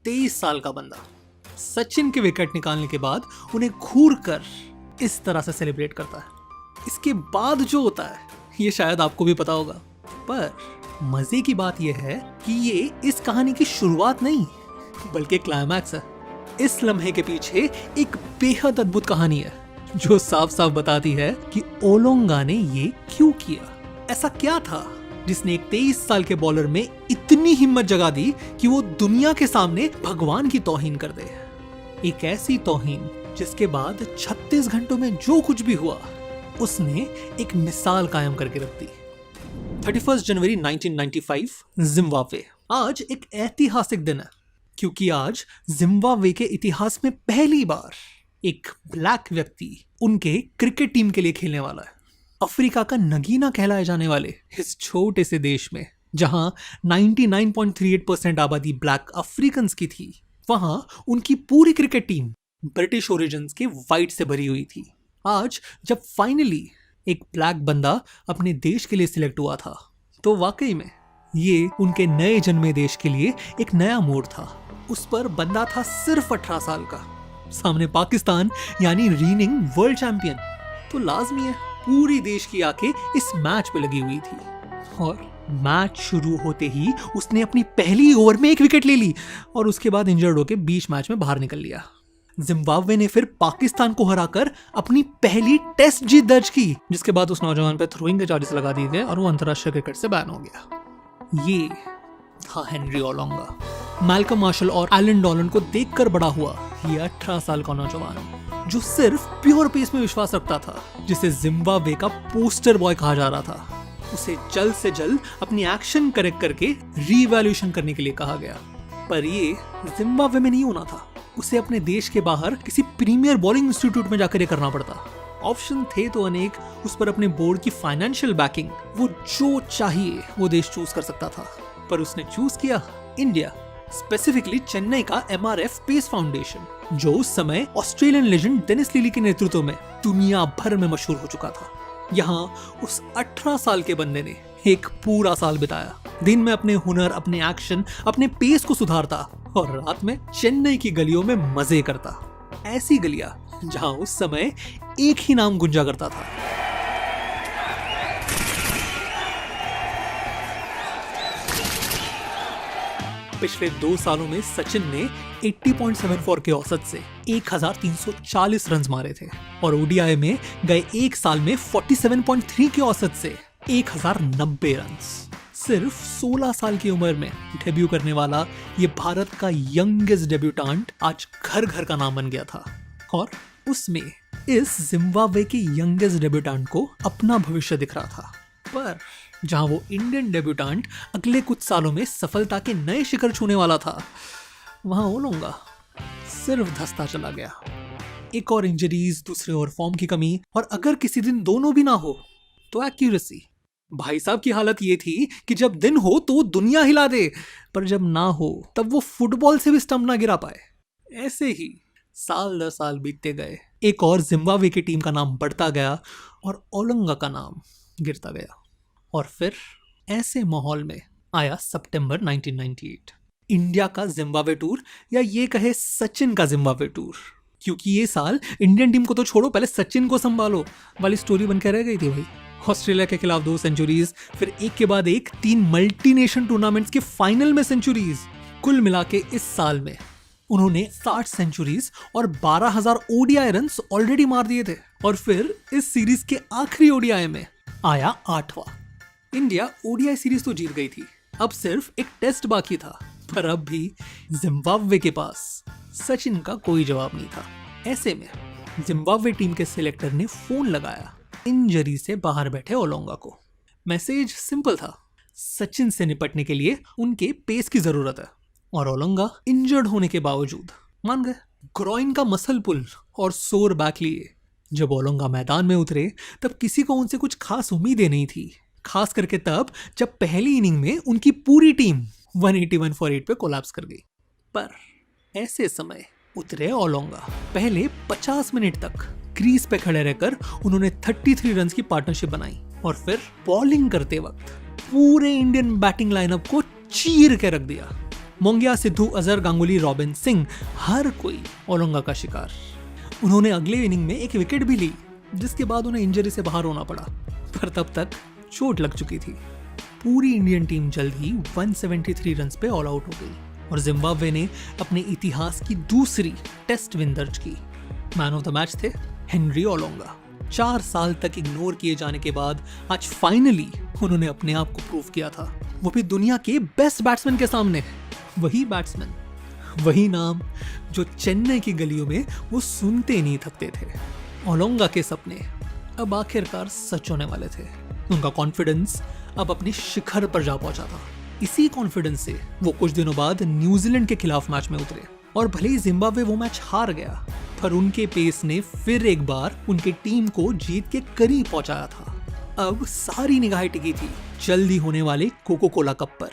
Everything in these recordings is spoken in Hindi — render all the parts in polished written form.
23 साल का बंदा सचिन के विकेट निकालने के बाद उन्हें घूर कर इस तरह से सेलिब्रेट करता है। इसके बाद जो होता है ये शायद आपको भी पता होगा, पर मजे की बात यह है कि ये इस कहानी की शुरुआत नहीं बल्कि क्लाइमैक्स है। इस लम्हे के पीछे एक बेहद अद्भुत कहानी है जो साफ साफ बताती है कि ओलोंगा ने ये क्यों किया। ऐसा क्या था जिसने एक 23 साल के बॉलर में इतनी हिम्मत जगा दी कि वो दुनिया के सामने भगवान की तौहीन कर दे। एक ऐसी तौहीन जिसके बाद 36 घंटों में जो कुछ भी हुआ उसने एक मिसाल कायम करके रख दी। 31 जनवरी 1995 जिम्बाब्वे। आज एक ऐतिहासिक दिन है क्योंकि आज जिम्बाब्वे के इतिहास में पहली बार एक ब्लैक व्यक्ति उनके क्रिकेट टीम के लिए खेलने वाला है। अफ्रीका का नगीना कहलाए जाने वाले इस छोटे से देश में जहां 99.38% आबादी ब्लैक अफ्रीकन्स की थी, वहां उनकी पूरी क्रिकेट टीम ब्रिटिश ओरिजिन्स के वाइट से भरी हुई थी। आज जब फाइनली एक ब्लैक बंदा अपने देश के लिए सिलेक्ट हुआ था तो वाकई में ये उनके नए जन्मे देश के लिए एक नया मोड़ था। उस पर बंदा था सिर्फ 18 साल का, सामने पाकिस्तान यानी रीनिंग वर्ल्ड चैंपियन। तो लाजमी है पूरी देश की आंखें इस मैच पे लगी हुई थी और मैच शुरू होते ही उसने अपनी पहली ओवर में एक विकेट ले ली और उसके बाद इंजर्ड होकर बीच मैच में बाहर निकल लिया। जिम्बाब्वे ने फिर पाकिस्तान को हराकर अपनी पहली टेस्ट जीत दर्ज की, जिसके बाद उस नौजवान पे थ्रोइंग के चार्जेस लगा दिए गए और वो अंतरराष्ट्रीय क्रिकेट से बैन हो गया। ये था हेनरी ओलोंगा। मैल्कम मार्शल और एलन डॉलन को देखकर बड़ा हुआ ये 18 साल का नौजवान जो सिर्फ प्योर पेस में विश्वास रखता था, जिसे जिम्बाब्वे का पोस्टर बॉय कहा जा रहा था। उसे जल्द से जल्द अपनी एक्शन करेक्ट करके रीवैल्यूएशन करने के लिए कहा गया, पर ये जिम्बाब्वे में नहीं होना था। उसे अपने देश के बाहर किसी प्रीमियर बॉलिंग इंस्टीट्यूट में जाकर ये करना पड़ता। ऑप्शन थे तो अनेक, उस पर अपने बोर्ड की फाइनेंशियल बैकिंग, वो जो चाहिए वो देश चूज कर सकता था, पर उसने चूज किया इंडिया, स्पेसिफिकली चेन्नई का MRF पेस फाउंडेशन, जो उस समय ऑस्ट्रेलियन लेजेंड डेनिस लिली के नेतृत्व में दुनिया भर में मशहूर हो चुका था। यहाँ उस 18 साल के बंदे ने एक पूरा साल बिताया, दिन में अपने हुनर, अपने एक्शन, अपने पेस को सुधारता और रात में चेन्नई की गलियों में मजे करता। ऐसी गलियां जहां उस समय एक ही नाम गुंजा करता था, पिछले 2 सालों में सचिन ने 80.74 के औसत से 1340 रन मारे थे और ओडीआई में गए एक साल में 47.3 के औसत से 1090 रन। सिर्फ 16 साल की उम्र में डेब्यू करने वाला ये भारत का यंगेस्ट डेब्यूटेंट आज घर घर का नाम बन गया था और उसमें इस जिम्बाब्वे के यंगेस्ट डेब्यूटेंट को अपना भविष्य दिख रहा था। पर जहां वो इंडियन डेब्यूटेंट अगले कुछ सालों में सफलता के नए शिखर छूने वाला था, वहां ओलोंगा सिर्फ धंसता चला गया। एक और इंजरीज, दूसरे और फॉर्म की कमी, और अगर किसी दिन दोनों भी ना हो तो एक्यूरेसी। भाई साहब की हालत ये थी कि जब दिन हो तो वो दुनिया हिला दे, पर जब ना हो तब वो फुटबॉल से भी स्टंप ना गिरा पाए। ऐसे ही साल दर साल बीतते गए, एक और जिम्बाब्वे की टीम का नाम बढ़ता गया और ओलोंगा का नाम गिरता गया। और फिर ऐसे माहौल में आया सितंबर 1998, इंडिया का जिम्बाब्वे टूर, या ये कहे सचिन का जिम्बाब्वे टूर, क्योंकि ये साल इंडियन टीम को तो छोड़ो, पहले सचिन को संभालो वाली स्टोरी बनकर रह गई थी भाई। ऑस्ट्रेलिया के खिलाफ 2 सेंचुरीज, फिर एक के बाद एक 3 मल्टीनेशन टूर्नामेंट्स के फाइनल में सेंचुरीज। कुल मिला के इस साल में उन्होंने 60 सेंचुरीज और 12,000 ओडीआई रन ऑलरेडी मार दिए थे। और फिर इस सीरीज के आखिरी ओडीआई में आया 8वां। इंडिया ओडीआई सीरीज तो जीत गई थी, अब सिर्फ एक टेस्ट बाकी था, पर अब भी जिम्बाब्वे के पास सचिन का कोई जवाब नहीं था। ऐसे में जिम्बाब्वे टीम के सिलेक्टर ने फोन लगाया इंजरी से बाहर बैठे ओलोंगा को। मैसेज सिंपल था, सचिन से निपटने के लिए उनके पेस की जरूरत है, और ओलोंगा इंजर्ड होने के बावजूद मान गए। ग्रॉइन का मसल पुल और सोर बैक लिए जब ओलोंगा मैदान में उतरे तब किसी को उनसे कुछ खास उम्मीदें नहीं थी, खास करके तब जब पहली इनिंग में उनकी पूरी टीम 181 फॉर 8 पे कोलैप्स कर गई। पर ऐसे समय उतरे ओलोंगा। पहले 50 मिनट तक क्रीज पे खड़े रहकर उन्होंने 33 रन की पार्टनरशिप बनाई और फिर बॉलिंग करते वक्त पूरे इंडियन बैटिंग लाइनअप को चीर के रख दिया। मोंगिया, सिद्धू, अजहर, गांगुली, रॉबिन, सिंह, हर कोई ओलोंगा का शिकार। उन्होंने अगले इनिंग में एक विकेट भी ली, जिसके बाद उन्हें इंजरी से बाहर होना पड़ा, पर तब तक चोट लग चुकी थी। पूरी इंडियन टीम जल्द ही 173 रन्स पे ऑल आउट हो गई और जिम्बाब्वे ने अपने इतिहास की दूसरी टेस्ट विन दर्ज की। मैन ऑफ द मैच थे हेनरी ओलोंगा। 4 साल तक इग्नोर किए जाने के बाद आज फाइनली उन्होंने अपने आप को प्रूव किया था, वो भी दुनिया के बेस्ट बैट्समैन के सामने। वही बैट्समैन, वही नाम जो चेन्नई की गलियों में वो सुनते नहीं थकते थे। ओलोंगा के सपने अब आखिरकार सच होने वाले थे। उनका कॉन्फिडेंस अब अपने शिखर पर जा पहुंचा था। इसी कॉन्फिडेंस से वो कुछ दिनों बाद न्यूजीलैंड के खिलाफ मैच में उतरे और भले ही जिम्बाब्वे वो मैच हार गया, पर उनके पेस ने फिर एक बार उनकी टीम को जीत के करीब पहुंचाया था। अब सारी निगाहें टिकी थी जल्दी होने वाले कोको कोला कप पर,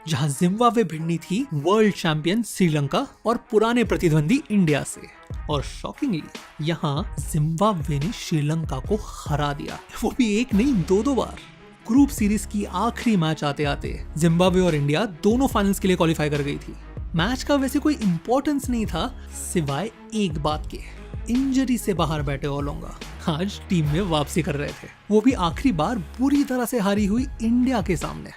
जहां जिम्बाब्वे भिड़नी थी वर्ल्ड चैंपियन श्रीलंका और पुराने प्रतिद्वंदी इंडिया से। और शॉकिंगली यहाँ जिम्बाब्वे ने श्रीलंका को हरा दिया, वो भी एक नहीं 2 बार। ग्रुप सीरीज की आखिरी मैच आते आते जिम्बाब्वे और इंडिया दोनों फाइनल्स के लिए क्वालिफाई कर गई थी। मैच का वैसे कोई इंपॉर्टेंस नहीं था सिवाय एक बात के, इंजरी से बाहर बैठे ओलोंगा आज टीम में वापसी कर रहे थे, वो भी आखिरी बार बुरी तरह से हारी हुई इंडिया के सामने।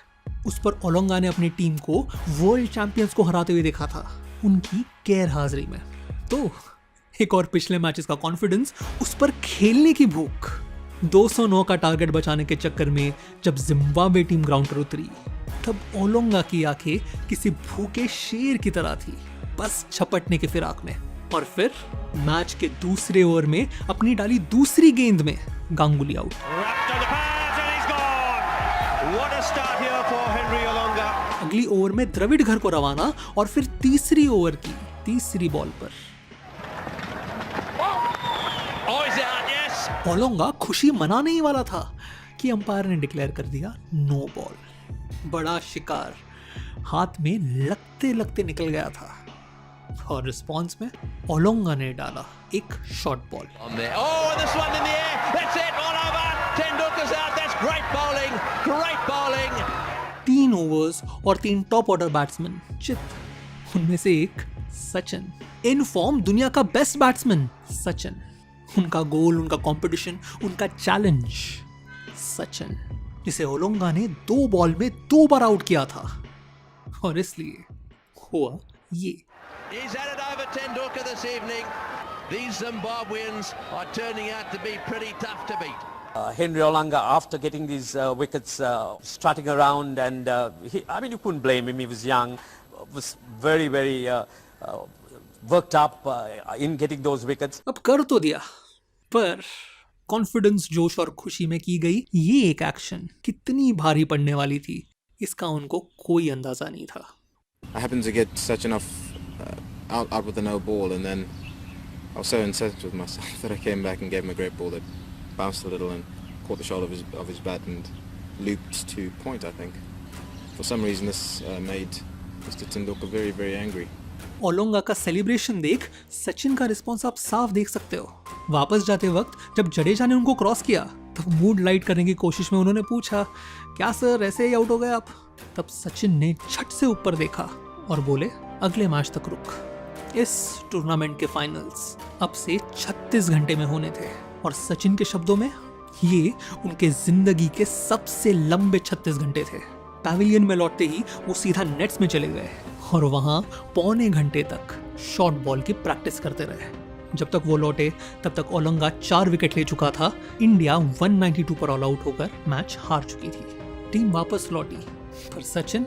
उस पर ओलोंगा ने अपनी टीम को वर्ल्ड चैंपियंस को हराते हुए देखा था, उनकी गैर हाजिरी में। तो एक और पिछले मैचेस का कॉन्फिडेंस, उस पर खेलने की भूख। 209 का टारगेट बचाने के चक्कर में जब जिम्बाब्वे टीम ग्राउंड पर उतरी, तब ओलोंगा की आंखें किसी भूखे शेर की तरह थी, बस झपटने की फिराक में। और फिर मैच के दूसरे ओवर में अपनी डाली दूसरी गेंद में गांगुली आउट। अगली ओवर में द्रविड़ घर को रवाना और फिर तीसरी ओवर की तीसरी बॉल पर ओलोंगा खुशी मनाने ही वाला था कि अंपायर ने डिक्लेयर कर दिया नो बॉल। बड़ा शिकार हाथ में लगते लगते निकल गया था और रिस्पांस में ओलोंगा ने डाला एक शॉर्ट बॉल। 3 ओवर्स और 3 टॉप ऑर्डर बैट्समैन चित, उनमें से एक सचिन, इन फॉर्म दुनिया का बेस्ट बैट्समैन सचिन। उनका गोल, उनका कंपटीशन, उनका चैलेंज सचिन, जिसे ओलोंगा ने 2 बॉल में 2 बार आउट किया था। और इसलिए हुआ ये। He's headed over Tendulkar this evening. These Zimbabweans are turning out to be pretty tough to beat. Henry Olanga, after getting these wickets, strutting around, and you couldn't blame him. He was young, was very, very worked up in getting those wickets. अब कर तो दिया, पर कॉन्फिडेंस, जोश और खुशी में की गई ये एक एक्शन कितनी भारी पड़ने वाली थी, इसका उनको कोई अंदाजा नहीं था। I happened to get Sachin off out with a no ball, and then I was so incensed with myself that I came back and gave him a great ball that bounced a little and caught the shoulder of his bat and looped to point, I think. For some reason this made Mr. Tendulkar very, very angry. Olonga का सेलिब्रेशन देख सचिन का रिस्पॉन्स आप साफ देख सकते हो। वापस जाते वक्त जब जडेजा ने उनको क्रॉस किया, तब मूड लाइट करने की कोशिश में उन्होंने पूछा, क्या सर ऐसे ही आउट हो गए आप? तब सचिन ने झट से ऊपर देखा और बोले, अगले मैच तक रुक। इस टूर्नामेंट के फाइनल्स अब से 36 घंटे में होने थे और सचिन के शब्दों में ये उनके जिंदगी के सबसे लंबे 36 घंटे थे। पैविलियन में लौटते ही वो सीधा नेट्स में चले गए और वहां पौने घंटे तक शॉर्ट बॉल की प्रैक्टिस करते रहे। जब तक वो लौटे तब तक ओलोंगा 4 विकेट ले चुका था। इंडिया 192 पर ऑल आउट होकर मैच हार चुकी थी। टीम वापस लौटी, पर सचिन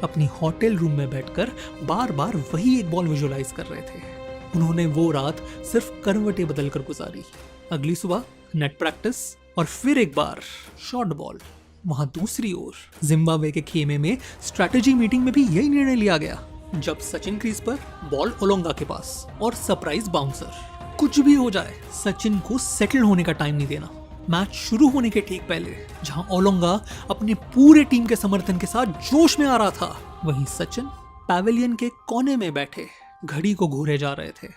अपनी होटल रूम में बैठकर बार बार वही एक बॉल विजुअलाइज कर रहे थे। उन्होंने वो रात सिर्फ करवटें बदलकर गुजारी। अगली सुबह नेट प्रैक्टिस और फिर एक बार शॉर्ट बॉल। वहां दूसरी ओर जिम्बाब्वे के खेमे में स्ट्रैटेजी मीटिंग में भी यही निर्णय लिया गया। जब सचिन क्रीज पर, बॉल ओलोंगा के पास और सरप्राइज बाउंसर। कुछ भी हो जाए, सचिन को सेटल होने का टाइम नहीं देना। मैच शुरू होने के ठीक पहले जहां ओलोंगा अपने पूरे टीम के समर्थन के साथ जोश में आ रहा था, वहीं सचिन पैविलियन के कोने में बैठे घड़ी को घूरे जा रहे थे।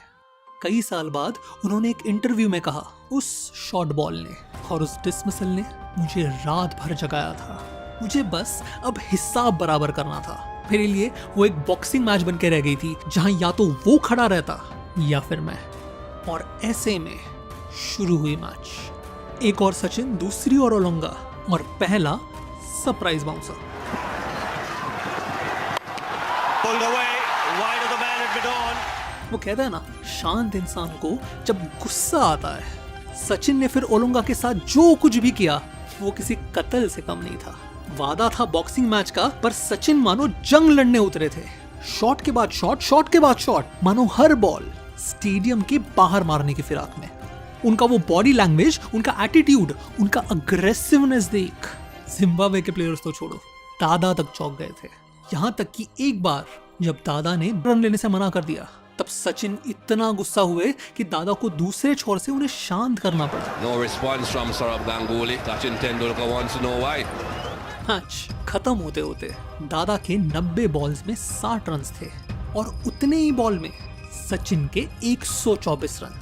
कई साल बाद उन्होंने एक इंटरव्यू में कहा, उस शॉर्ट बॉल ने और उस डिसमिसल ने मुझे रात भर जगाया था। मुझे बस अब हिसाब बराबर करना था। मेरे लिए वो एक बॉक्सिंग मैच बन के रह गई थी जहां या तो वो खड़ा रहता या फिर मैं। और ऐसे में शुरू हुई मैच। एक और सचिन, दूसरी और ओलोंगा, और पहला सरप्राइज बाउंसर। वो कहता है ना, शांत इंसान को जब गुस्सा आता है। सचिन ने फिर ओलोंगा के साथ जो कुछ भी किया वो किसी कत्ल से कम नहीं था। वादा था बॉक्सिंग मैच का, पर सचिन मानो जंग लड़ने उतरे थे। शॉट के बाद शॉट, शॉट के बाद शॉट, मानो हर बॉल स्टेडियम के बाहर मारने की फिराक में। उनका वो बॉडी लैंग्वेज, उनका एटीट्यूड, उनका अग्रेसिवनेस देख जिम्बाब्वे के प्लेयर्स तो छोड़ो, दादा तक चौंक गए थे। यहाँ तक कि एक बार जब दादा ने रन लेने से मना कर दिया, तब सचिन इतना गुस्सा हुए कि दादा को दूसरे छोर से उन्हें शांत करना पड़ा। No response from Saurabh Ganguly. Sachin Tendulkar wants to know why. Match खत्म होते होते दादा के 90 बॉल्स में 60 रन थे और उतने ही बॉल में सचिन के 124 run.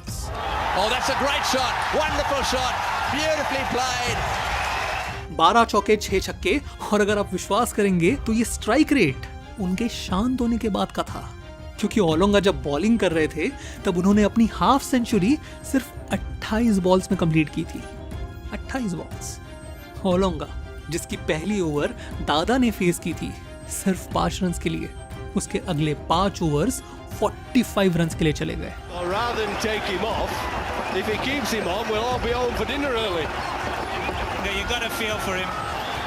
Oh, that's a great shot. Wonderful shot. Beautifully played. 12 चौके 6 छक्के, और अगर आप विश्वास करेंगे तो ये स्ट्राइक रेट उनके शांत होने के बाद का था। क्योंकि ओलोंगा जब बॉलिंग कर रहे थे तब उन्होंने अपनी हाफ सेंचुरी सिर्फ 28 बॉल्स में कंप्लीट की थी। 28 बॉल्स। ओलोंगा, जिसकी पहली ओवर दादा ने फेस की थी सिर्फ 5 रन के लिए, उसके अगले 5 ओवर्स 45 रन के लिए चले गए। Well, rather than take him off, if he keeps him on, we'll all be home for dinner early. Yeah, you got a feel for him.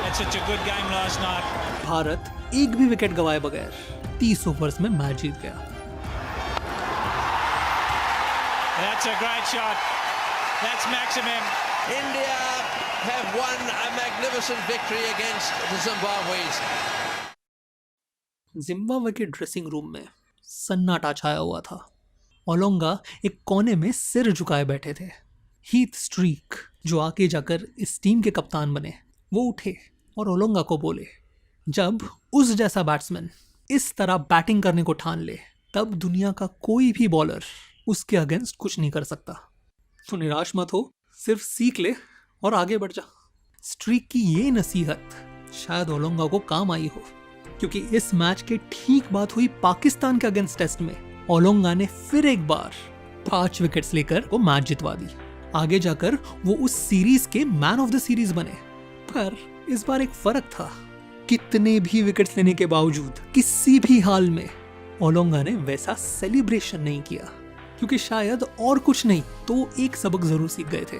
Had such a good game last night. Bharat एक भी विकेट गंवाए बगैर 30 ओवर्स में मैच जीत गया। That's a great shot. That's maximum. India have won a magnificent victory against the Zimbabweans. Zimbabwe के ड्रेसिंग रूम में सन्नाटा छाया हुआ था। ओलोंगा एक कोने में सिर झुकाए बैठे थे। हीथ स्ट्रीक, जो आगे जाकर इस टीम के कप्तान बने, वो उठे और ओलोंगा को बोले, जब उस जैसा बैट्समैन इस तरह बैटिंग करने को ठान ले, तब दुनिया का कोई भी बॉलर उसके अगेंस्ट कुछ नहीं कर सकता। तो निराश मत हो, सिर्फ सीख ले और आगे बढ़ जा। स्ट्रीक की ये नसीहत शायद ओलोंगा को काम आई हो, क्योंकि इस मैच के ठीक बाद हुई पाकिस्तान के अगेंस्ट टेस्ट में ओलोंगा ने फिर एक बार 5 विकेट्स लेकर वो मैच जितवा दी। आगे जाकर वो उस सीरीज के मैन ऑफ द सीरीज बने। पर इस बार एक फर्क था, कितने भी विकेट्स लेने के बावजूद किसी भी हाल में ओलोंगा ने वैसा सेलिब्रेशन नहीं किया, क्योंकि शायद और कुछ नहीं तो एक सबक जरूर सीख गए थे।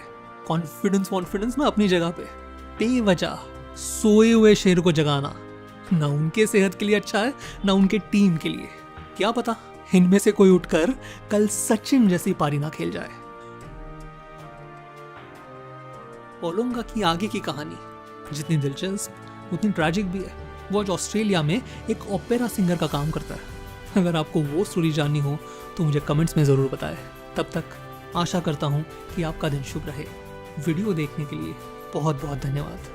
कॉन्फिडेंस ना अपनी जगह पे, बेवजह सोए हुए शेर को जगाना ना उनके सेहत के लिए अच्छा है ना उनके टीम के लिए। क्या पता इनमें से कोई उठकर कल सचिन जैसी पारी ना खेल जाए। ओलोंगा की आगे की कहानी जितनी दिलचस्प उतनी ट्रैजिक भी है। वो आज ऑस्ट्रेलिया में एक ओपेरा सिंगर का काम करता है। अगर आपको वो स्टोरी जाननी हो तो मुझे कमेंट्स में ज़रूर बताएं। तब तक आशा करता हूँ कि आपका दिन शुभ रहे। वीडियो देखने के लिए बहुत बहुत धन्यवाद।